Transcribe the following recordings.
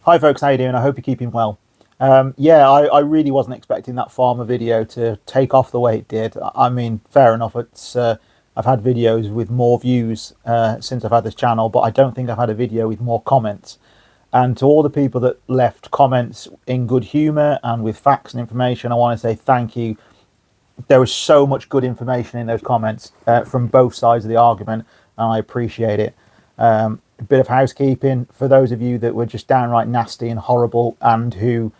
Hi folks, how you doing? I hope you're keeping well. I really wasn't expecting that farmer video to take off the way it did. I mean, fair enough. I've had videos with more views since I've had this channel, but I don't think I've had a video with more comments. And to all the people that left comments in good humour and with facts and information, I want to say thank you. There was so much good information in those comments from both sides of the argument, and I appreciate it. A bit of housekeeping for those of you that were just downright nasty and horrible and who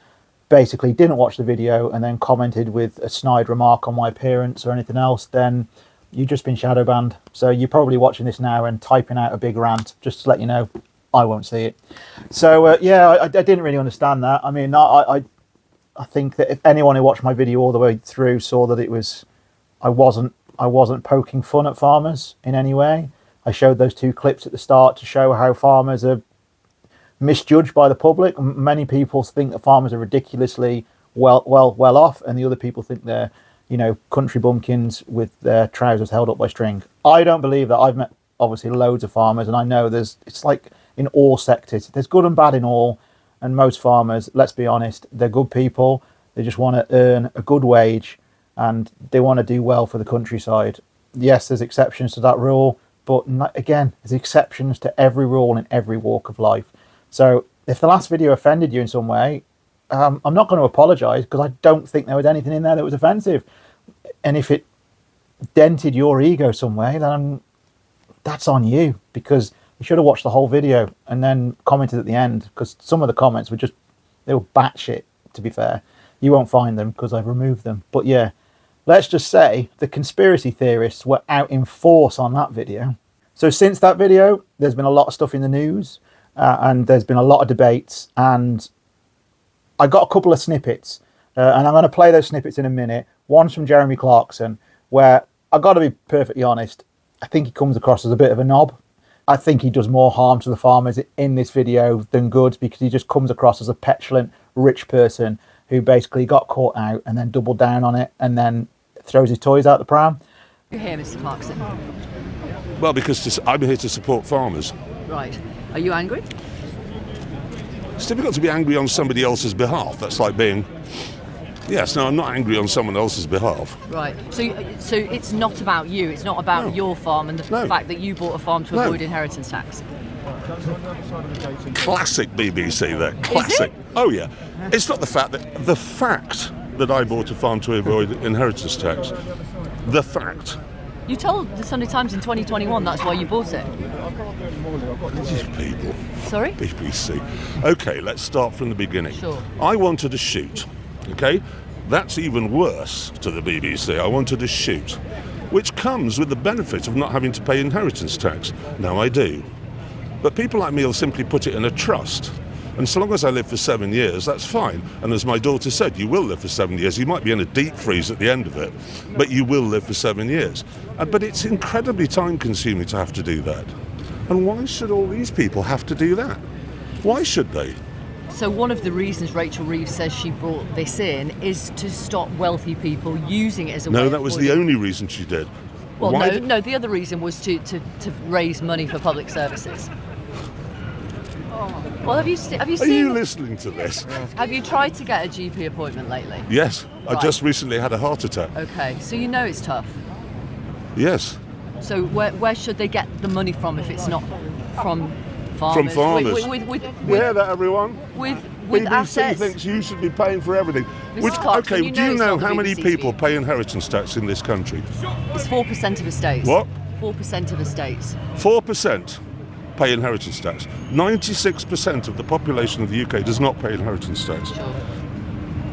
basically didn't watch the video and then commented with a snide remark on my appearance or anything else, then you've just been shadow banned. So you're probably watching this now and typing out a big rant just to let you know I won't see it. So I didn't really understand that. I mean, I think that if anyone who watched my video all the way through saw that it was I wasn't poking fun at farmers in any way. I showed those two clips at the start to show how farmers are misjudged by the public. Many people think that farmers are ridiculously well off, and the other people think they're, country bumpkins with their trousers held up by string. I don't believe that. I've met obviously loads of farmers, and I know it's like in all sectors. There's good and bad in all, and most farmers, let's be honest, they're good people. They just want to earn a good wage, and they want to do well for the countryside. Yes, there's exceptions to that rule. But again, there's exceptions to every rule in every walk of life. So if the last video offended you in some way, I'm not going to apologise because I don't think there was anything in there that was offensive. And if it dented your ego some way, then that's on you, because you should have watched the whole video and then commented at the end, because some of the comments were they were batshit, to be fair. You won't find them because I've removed them. But yeah. Let's just say the conspiracy theorists were out in force on that video. So since that video, there's been a lot of stuff in the news and there's been a lot of debates, and I got a couple of snippets and I'm going to play those snippets in a minute. One's from Jeremy Clarkson, where I've got to be perfectly honest, I think he comes across as a bit of a knob. I think he does more harm to the farmers in this video than good, because he just comes across as a petulant rich person who basically got caught out and then doubled down on it and then throws his toys out the pram. You're here, Mr. Clarkson. Well, because I'm here to support farmers. Right. Are you angry? It's difficult to be angry on somebody else's behalf. That's like being... Yes, no, I'm not angry on someone else's behalf. Right. So it's not about you. It's not about your farm and the fact that you bought a farm to avoid inheritance tax. Classic BBC there. Classic. Is it? Oh, yeah. It's not the fact that I bought a farm to avoid inheritance tax. The fact. You told the Sunday Times in 2021 that's why you bought it. These people. Sorry? BBC. Okay, let's start from the beginning. Sure. I wanted a shoot. Okay? That's even worse to the BBC. I wanted a shoot, which comes with the benefit of not having to pay inheritance tax. Now I do. But people like me will simply put it in a trust. And so long as I live for 7 years, that's fine. And as my daughter said, you will live for 7 years. You might be in a deep freeze at the end of it, but you will live for 7 years. But it's incredibly time-consuming to have to do that. And why should all these people have to do that? Why should they? So one of the reasons Rachel Reeves says she brought this in is to stop wealthy people using it as a way. No, that was the only reason she did. Well, no, the other reason was to raise money for public services. Well, have you seen... Are you listening to this? Have you tried to get a GP appointment lately? Yes. Right. I just recently had a heart attack. Okay, so you know it's tough. Yes. So where should they get the money from if it's not from farmers? From farmers. With you hear that, everyone? With BBC assets. thinks you should be paying for everything. Clarkson, Okay, do you know it's not how the many BBC people scheme. pay inheritance tax in this country? It's 4% of estates. What? 4% of estates. 4% pay inheritance tax. 96% of the population of the UK does not pay inheritance tax. Sure.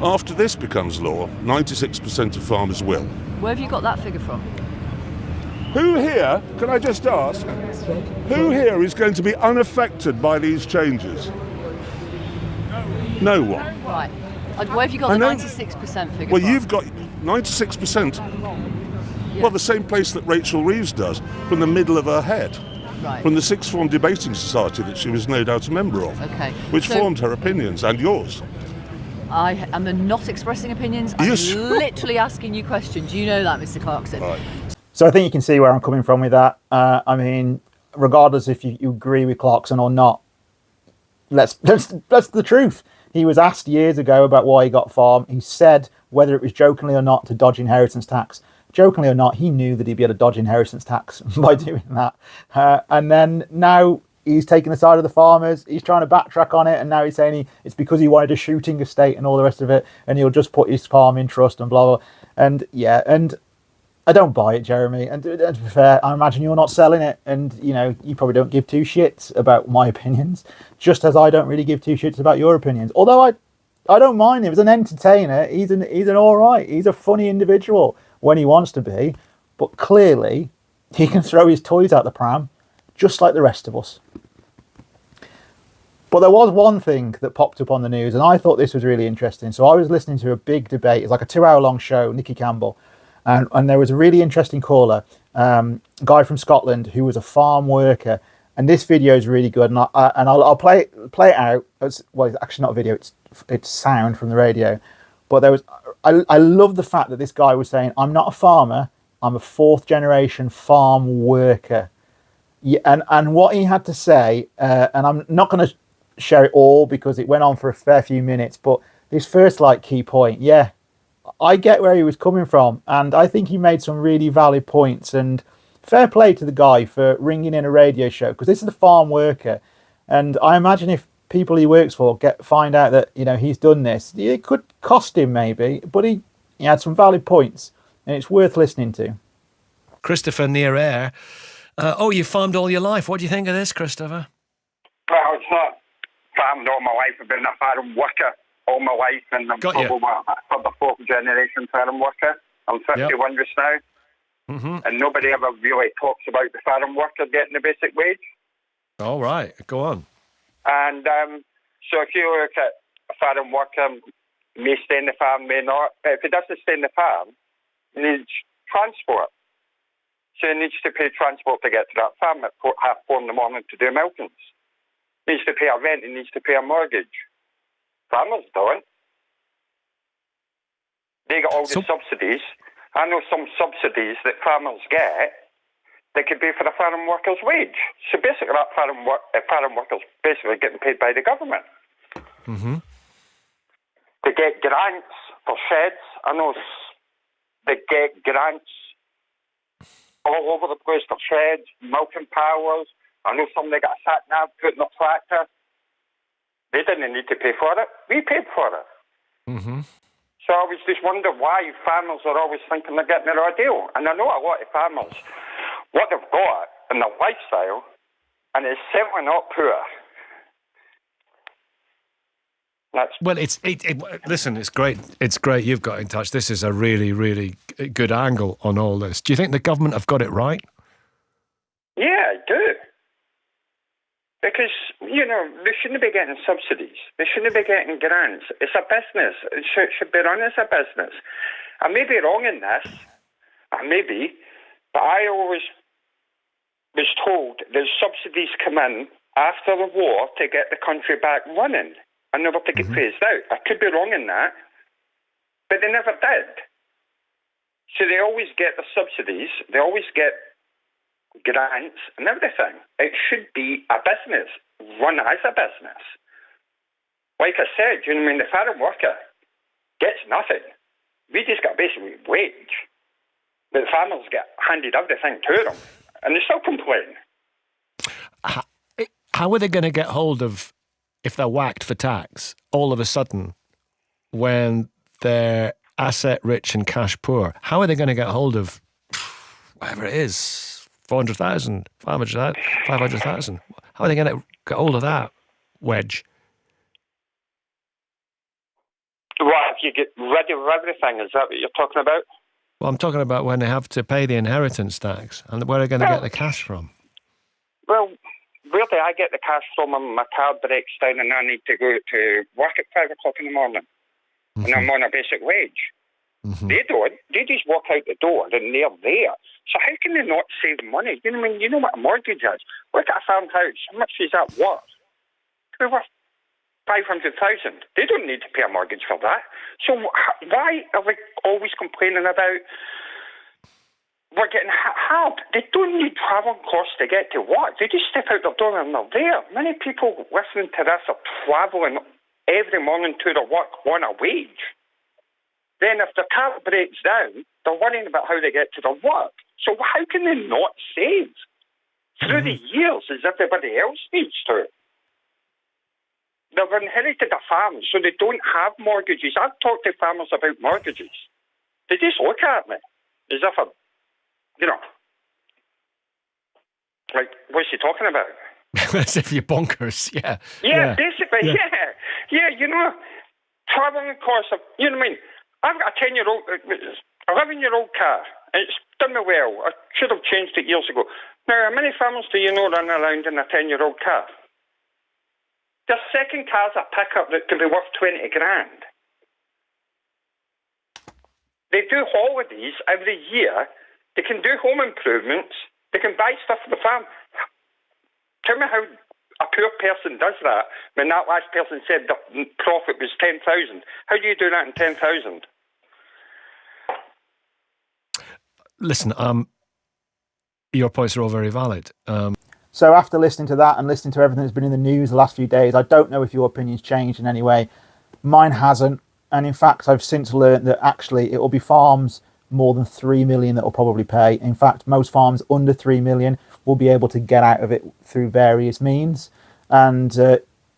After this becomes law, 96% of farmers will. Where have you got that figure from? Who here, can I just ask, who here is going to be unaffected by these changes? No one. Right. Where have you got the 96% figure Well, from? you've got 96%. Yeah. Well, the same place that Rachel Reeves does, from the middle of her head. Right. From the Sixth Form Debating Society that she was no doubt a member of. Okay. Which So- formed her opinions and yours. I am not expressing opinions. Are you I'm sure? literally asking you questions. You know that, Mr. Clarkson. Right. So I think you can see where I'm coming from with that. I mean, regardless if you agree with Clarkson or not, that's the truth. He was asked years ago about why he got farm. He said, whether it was jokingly or not, to dodge inheritance tax. Jokingly or not, he knew that he'd be able to dodge inheritance tax by doing that. And then now he's taking the side of the farmers. He's trying to backtrack on it, and now he's saying it's because he wanted a shooting estate and all the rest of it, and he'll just put his farm in trust and blah blah. And yeah, and I don't buy it, Jeremy. And to be fair, I imagine you're not selling it, and you probably don't give two shits about my opinions, just as I don't really give two shits about your opinions. Although I don't mind him as an entertainer. He's an all right. He's a funny individual when he wants to be, but clearly he can throw his toys out the pram, just like the rest of us. But there was one thing that popped up on the news, and I thought this was really interesting. So I was listening to a big debate. It's like a 2-hour-long show, Nicky Campbell. And there was a really interesting caller, a guy from Scotland who was a farm worker. And this video is really good. And I'll play it out. It's actually not a video. It's sound from the radio. But I love the fact that this guy was saying, I'm not a farmer. I'm a 4th-generation farm worker. Yeah, and what he had to say, and I'm not going to share it all because it went on for a fair few minutes. But his first key point, yeah. I get where he was coming from, and I think he made some really valid points, and fair play to the guy for ringing in a radio show, because this is the farm worker, and I imagine if people he works for find out that he's done this, it could cost him maybe, but he had some valid points, and it's worth listening to. Christopher near air. You farmed all your life. What do you think of this, Christopher? Well, it's not farmed all my life. I've been a farm worker all my life, and I'm probably the 4th-generation farm worker. I'm 51 just now, and nobody ever really talks about the farm worker getting the basic wage. All right, go on. And so if you look at a farm worker, may stay in the farm, may not, but if he doesn't stay in the farm, he needs transport. So he needs to pay transport to get to that farm at 4:30 in the morning to do milkings. He needs to pay a rent, he needs to pay a mortgage. Farmers don't. They get all the subsidies. I know some subsidies that farmers get that could be for the farm worker's wage. So basically, that farm worker's basically getting paid by the government. Mm-hmm. They get grants for sheds. I know they get grants all over the place for sheds, milking powers. I know somebody got a sat-nav put in a tractor. They didn't need to pay for it. We paid for it. Mm-hmm. So I always just wonder why farmers are always thinking they're getting a raw deal. And I know a lot of farmers, what they've got in their lifestyle, and it's certainly not poor. Listen, it's great. It's great you've got in touch. This is a really, really good angle on all this. Do you think the government have got it right? Yeah, I do. Because, they shouldn't be getting subsidies. They shouldn't be getting grants. It's a business. It should be run as a business. I may be wrong in this. I may be. But I always was told there's subsidies come in after the war to get the country back running and never to get phased out. I could be wrong in that. But they never did. So they always get the subsidies. They always get grants and everything. It should be a business, run as a business. Like I said, the farm worker gets nothing. We just got basic wage. But the farmers get handed everything to them, and they still complain. How are they going to get hold of, if they're whacked for tax, all of a sudden, when they're asset rich and cash poor? How are they going to get hold of whatever it is? 400,000, 500,000. How are they going to get hold of that wedge? Well, if you get rid of everything, is that what you're talking about? Well, I'm talking about when they have to pay the inheritance tax, and where are they going to get the cash from? Well, where do I get the cash from when my car breaks down and I need to go to work at 5 o'clock in the morning? And I'm on a basic wage. They don't. They just walk out the door and they're there. So how can they not save money? You know what a mortgage is? Look at a farmhouse. How much is that worth? It's worth 500,000. They don't need to pay a mortgage for that. So why are we always complaining about were getting hard. They don't need travelling costs to get to work. They just step out the door and they're there. Many people listening to this are travelling every morning to their work on a wage. Then if their car breaks down, they're worrying about how they get to their work. So how can they not save through the years as everybody else needs to? They've inherited a farm, so they don't have mortgages. I've talked to farmers about mortgages. They just look at me as if I'm, like, what's he talking about? As if you're bonkers, yeah. Yeah, basically, yeah. Yeah, travelling costs of, you know what I mean? I've got a 11-year-old car, and it's done me well. I should have changed it years ago. Now, how many farmers do you know run around in a 10-year-old car? Their second car's a pickup that could be worth 20 grand. They do holidays every year. They can do home improvements. They can buy stuff for the farm. Tell me how a poor person does that when that last person said the profit was 10,000. How do you do that in 10,000? Listen, your points are all very valid. So after listening to that and listening to everything that's been in the news the last few days, I don't know if your opinion's changed in any way. Mine hasn't. And in fact, I've since learned that actually it will be farms more than 3 million that will probably pay. In fact, most farms under 3 million will be able to get out of it through various means. And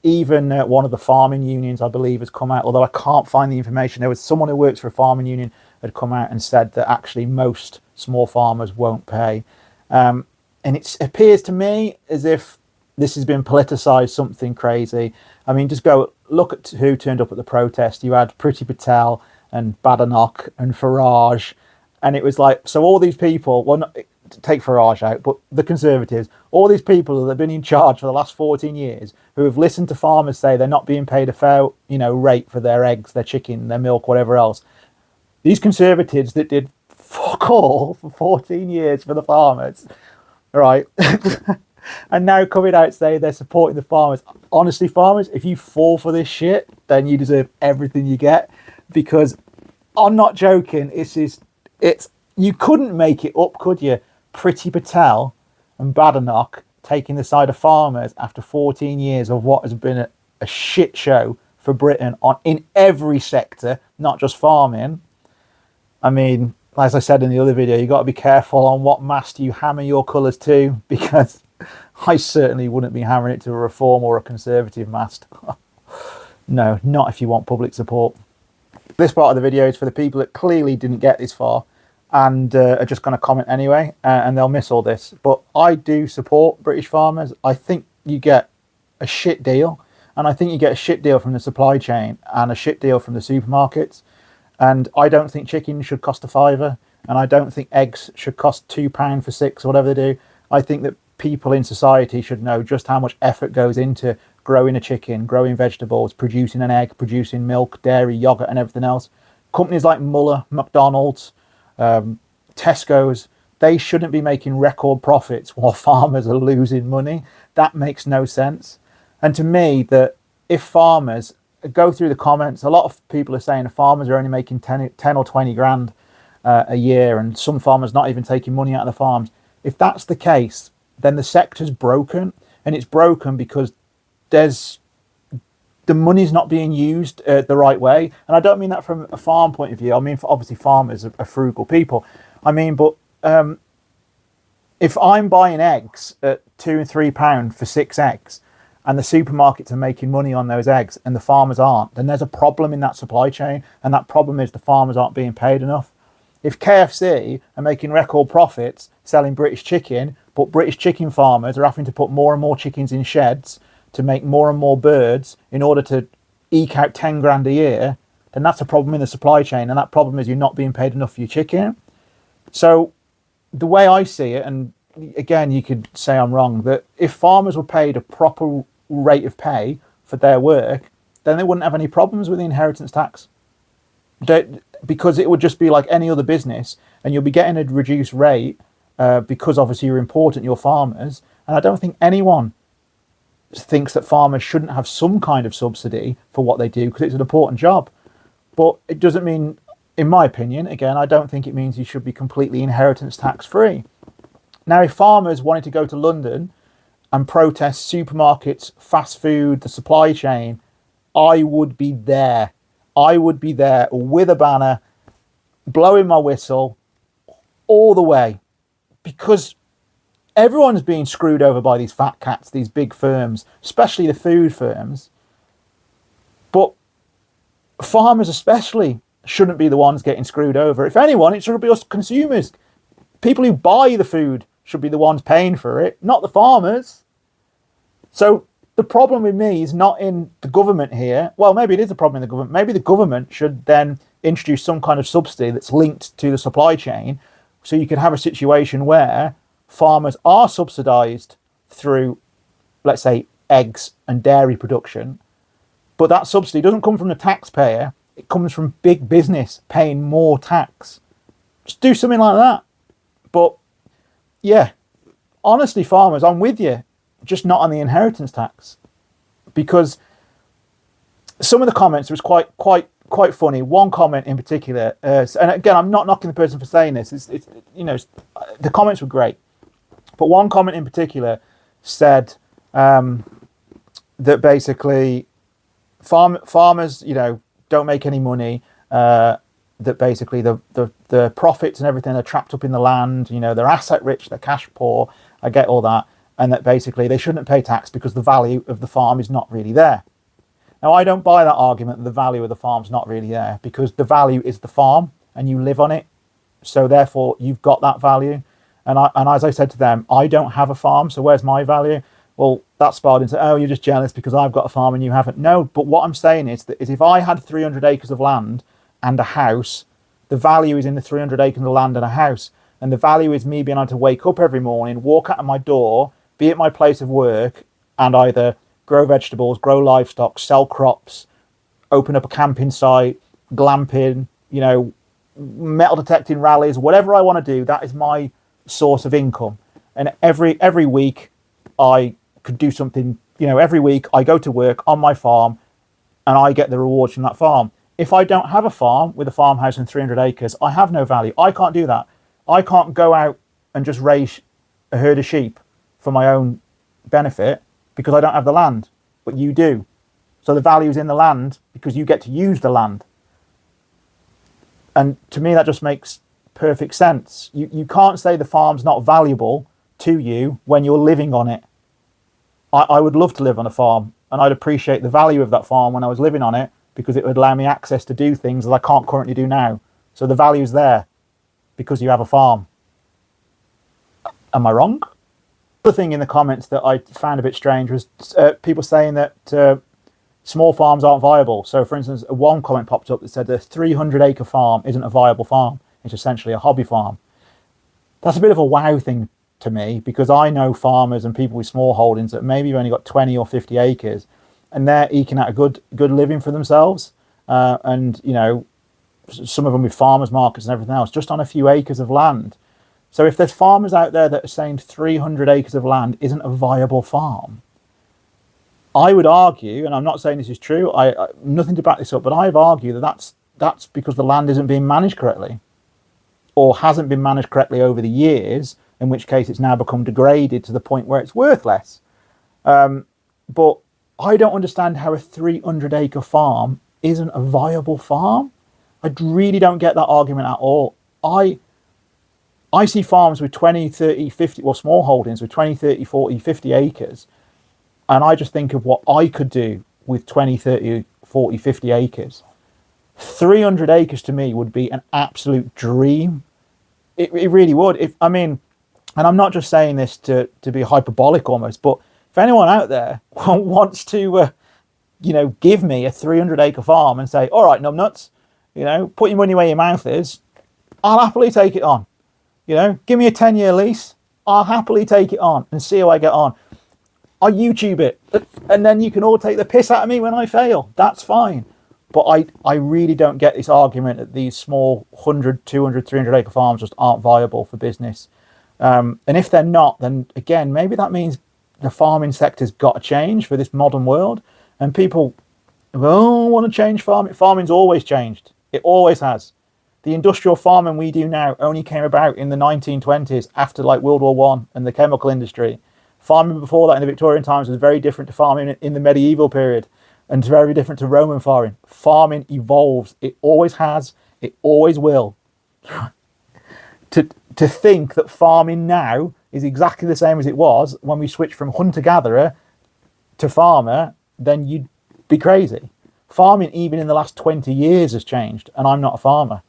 even one of the farming unions, I believe, has come out, although I can't find the information. There was someone who works for a farming union had come out and said that actually most small farmers won't pay. And it appears to me as if this has been politicised something crazy. I mean, just go look at who turned up at the protest. You had Priti Patel and Badenoch and Farage. And it was like, so all these people, well, not, take Farage out, but the Conservatives, all these people that have been in charge for the last 14 years who have listened to farmers say they're not being paid a fair, rate for their eggs, their chicken, their milk, whatever else. These Conservatives that did fuck all for 14 years for the farmers, right? And now coming out saying they're supporting the farmers. Honestly, farmers, if you fall for this shit, then you deserve everything you get. Because I'm not joking. It's you couldn't make it up, could you? Priti Patel and Badenoch taking the side of farmers after 14 years of what has been a shit show for Britain in every sector, not just farming. I mean, as I said in the other video, you got to be careful on what mast you hammer your colours to, because I certainly wouldn't be hammering it to a Reform or a Conservative mast. No, not if you want public support. This part of the video is for the people that clearly didn't get this far and are just going to comment anyway, and they'll miss all this. But I do support British farmers. I think you get a shit deal, and I think you get a shit deal from the supply chain and a shit deal from the supermarkets. And I don't think chicken should cost £5, and I don't think eggs should cost £2 for 6 or whatever they do. I think that people in society should know just how much effort goes into growing a chicken, growing vegetables, producing an egg, producing milk, dairy, yogurt, and everything else. Companies like Muller, McDonald's, Tesco's, they shouldn't be making record profits while farmers are losing money. That makes no sense. And to me, that if farmers go through the comments, a lot of people are saying the farmers are only making 10 or 20 grand a year, and some farmers not even taking money out of the farms. If that's the case, then the sector's broken, and it's broken because the money's not being used the right way. And I don't mean that from a farm point of view. I mean, obviously farmers are frugal people. I mean, but if I'm buying eggs at £2 and £3 for 6 eggs, and the supermarkets are making money on those eggs and the farmers aren't, then there's a problem in that supply chain, and that problem is the farmers aren't being paid enough. If KFC are making record profits selling British chicken, but British chicken farmers are having to put more and more chickens in sheds to make more and more birds in order to eke out 10 grand a year, then that's a problem in the supply chain, and that problem is you're not being paid enough for your chicken. So the way I see it, and again, you could say I'm wrong, that if farmers were paid a proper rate of pay for their work, then they wouldn't have any problems with the inheritance tax. Because it would just be like any other business, and you'll be getting a reduced rate because obviously you're important, you're farmers. And I don't think anyone thinks that farmers shouldn't have some kind of subsidy for what they do, because it's an important job. But it doesn't mean in my opinion, again, I don't think it means you should be completely inheritance tax free. Now, if farmers wanted to go to London and protest supermarkets, fast food, the supply chain, I would be there. I would be there with a banner, blowing my whistle all the way, because everyone's being screwed over by these fat cats, these big firms, especially the food firms. But farmers especially shouldn't be the ones getting screwed over. If anyone, it should be us consumers. People who buy the food should be the ones paying for it, not the farmers. So the problem with me is not in the government here. Well, maybe it is a problem in the government. Maybe the government should then introduce some kind of subsidy that's linked to the supply chain, so you can have a situation where farmers are subsidised through, let's say, eggs and dairy production, but that subsidy doesn't come from the taxpayer. It comes from big business paying more tax. Just do something like that. But yeah, honestly, farmers, I'm with you, just not on the inheritance tax, because some of the comments was quite funny. One comment in particular, and again, I'm not knocking the person for saying this. It's the comments were great, but one comment in particular said that basically farmers, don't make any money. That basically the profits and everything are trapped up in the land. They're asset rich, they're cash poor. I get all that, and that basically they shouldn't pay tax because the value of the farm is not really there. Now, I don't buy that argument that the value of the farm's not really there, because the value is the farm and you live on it. So therefore, you've got that value. And as I said to them, I don't have a farm, so where's my value? Well, that spiraled into, oh, you're just jealous because I've got a farm and you haven't. No, but what I'm saying is that if I had 300 acres of land and a house, the value is in the 300 acres of land and a house. And the value is me being able to wake up every morning, walk out of my door, be at my place of work, and either grow vegetables, grow livestock, sell crops, open up a camping site, glamping, metal detecting rallies, whatever I want to do. That is my source of income. And every week I could do something. Every week I go to work on my farm and I get the rewards from that farm. If I don't have a farm with a farmhouse and 300 acres, I have no value. I can't do that. I can't go out and just raise a herd of sheep for my own benefit because I don't have the land, but you do. So the value is in the land because you get to use the land. And to me, that just makes perfect sense. You can't say the farm's not valuable to you when you're living on it. I would love to live on a farm, and I'd appreciate the value of that farm when I was living on it, because it would allow me access to do things that I can't currently do now. So the value's there because you have a farm. Am I wrong? The thing in the comments that I found a bit strange was people saying that small farms aren't viable. So, for instance, one comment popped up that said a 300-acre farm isn't a viable farm. It's essentially a hobby farm. That's a bit of a wow thing to me, because I know farmers and people with small holdings that maybe have only got 20 or 50 acres, and they're eking out a good living for themselves. And some of them with farmers markets and everything else, just on a few acres of land. So if there's farmers out there that are saying 300 acres of land isn't a viable farm, I would argue, and I'm not saying this is true, I nothing to back this up, but I've argued that that's because the land isn't being managed correctly, or hasn't been managed correctly over the years, in which case it's now become degraded to the point where it's worth less. But I don't understand how a 300-acre farm isn't a viable farm. I really don't get that argument at all. I see farms with 20, 30, 50, well, small holdings with 20, 30, 40, 50 acres. And I just think of what I could do with 20, 30, 40, 50 acres. 300 acres to me would be an absolute dream. It really would. And I'm not just saying this to be hyperbolic almost, but if anyone out there wants to, give me a 300-acre farm and say, all right, numbnuts, put your money where your mouth is, I'll happily take it on. Give me a 10-year lease. I'll happily take it on and see how I get on. I'll YouTube it, and then you can all take the piss out of me when I fail. That's fine. But I really don't get this argument that these small 100, 200, 300-acre farms just aren't viable for business. And if they're not, then again, maybe that means the farming sector's got to change for this modern world. And people want to change farming. Farming's always changed. It always has. The industrial farming we do now only came about in the 1920s after like World War One and the chemical industry. Farming before that in the Victorian times was very different to farming in the medieval period, and it's very different to Roman farming. Farming evolves. It always has. It always will. To think that farming now is exactly the same as it was when we switched from hunter-gatherer to farmer, then you'd be crazy. Farming, even in the last 20 years, has changed, and I'm not a farmer.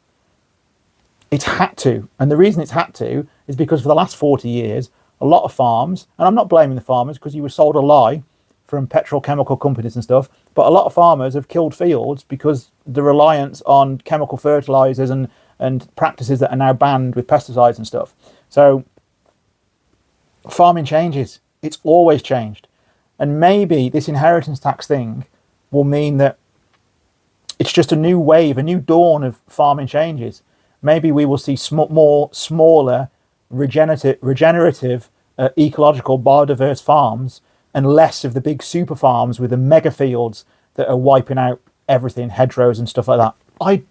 It's had to, and the reason it's had to is because for the last 40 years, a lot of farms, and I'm not blaming the farmers because you were sold a lie from petrochemical companies and stuff, but a lot of farmers have killed fields because the reliance on chemical fertilizers and practices that are now banned with pesticides and stuff. So farming changes. It's always changed. And maybe this inheritance tax thing will mean that it's just a new wave, a new dawn of farming changes. Maybe we will see more smaller, regenerative, ecological, biodiverse farms, and less of the big super farms with the mega fields that are wiping out everything, hedgerows and stuff like that. I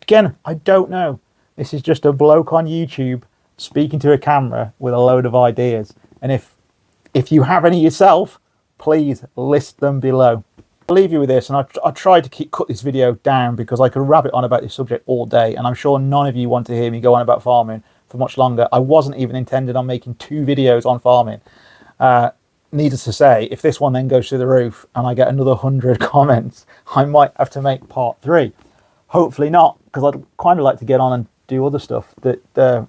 don't know. This is just a bloke on YouTube speaking to a camera with a load of ideas. And if you have any yourself, please list them below. I'll leave you with this, and I tried to cut this video down because I could rabbit on about this subject all day, and I'm sure none of you want to hear me go on about farming for much longer. I wasn't even intended on making 2 videos on farming. Needless to say, if this one then goes through the roof and I get another 100 comments, I might have to make part 3. Hopefully not, because I'd kind of like to get on and do other stuff that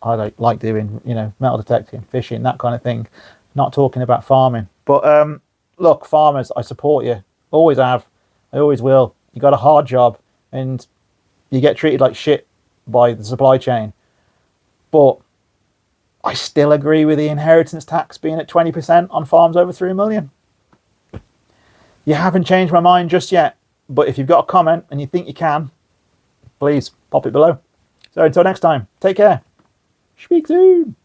I like doing, metal detecting, fishing, that kind of thing. Not talking about farming. But look, farmers, I support you. Always have. I always will. You got a hard job and you get treated like shit by the supply chain. But I still agree with the inheritance tax being at 20% on farms over 3 million. You haven't changed my mind just yet. But if you've got a comment and you think you can, please pop it below. So until next time, take care. Speak soon.